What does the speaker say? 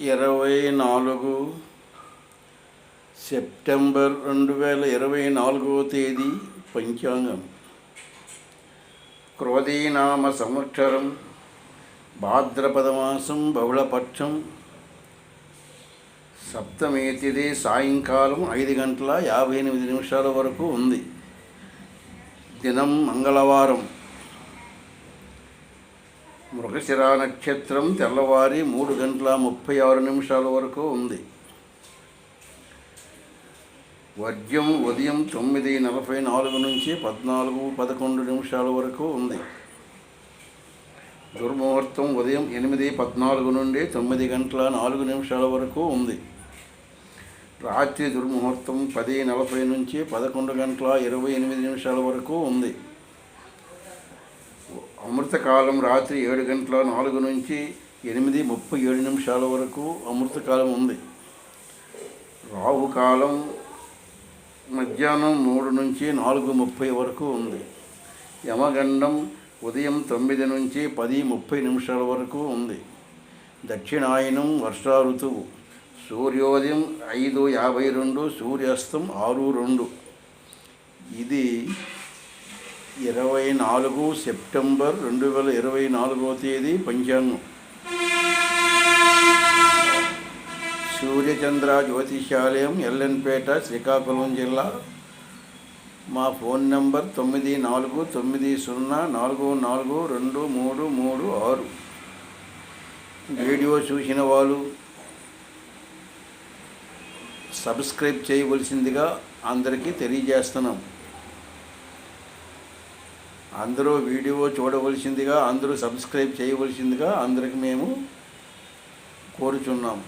24 September 2024 పంచాంగం. క్రోధీనామ సంవత్సరం, భాద్రపదమాసం, బహుళపక్షం, సప్తమి తిథి సాయంకాలం 5:58 వరకు ఉంది. దినం మంగళవారం. మృగశిర నక్షత్రం తెల్లవారి 3:36 వరకు ఉంది. వర్జ్యం ఉదయం 9:44 నుంచి 14:11 వరకు ఉంది. దుర్ముహూర్తం ఉదయం 8:14 నుండి 9:04 వరకు ఉంది. రాత్రి దుర్ముహూర్తం 10:40 నుంచి 11:28 వరకు ఉంది. అమృతకాలం రాత్రి 7:04 నుంచి 8:37 వరకు అమృతకాలం ఉంది. రాహుకాలం మధ్యాహ్నం 3 నుంచి 4:30 వరకు ఉంది. యమగండం ఉదయం 9 నుంచి 10:30 వరకు ఉంది. దక్షిణాయనం వర్షా ఋతువు. సూర్యోదయం 5:52, సూర్యాస్తం 6:02. ఇది 24 సెప్టెంబర్ 2024 పంచాంగం. సూర్యచంద్ర జ్యోతిషాలయం, ఎల్ఎన్పేట, శ్రీకాకుళం జిల్లా. మా ఫోన్ నంబర్ 9490442336. వీడియో చూసిన వాళ్ళు సబ్స్క్రైబ్ చేయవలసిందిగా అందరికీ తెలియజేస్తున్నాం. అందరూ వీడియో చూడవలసిందిగా, అందరూ సబ్స్క్రైబ్ చేయవలసిందిగా అందరికి మేము కోరుచున్నాం.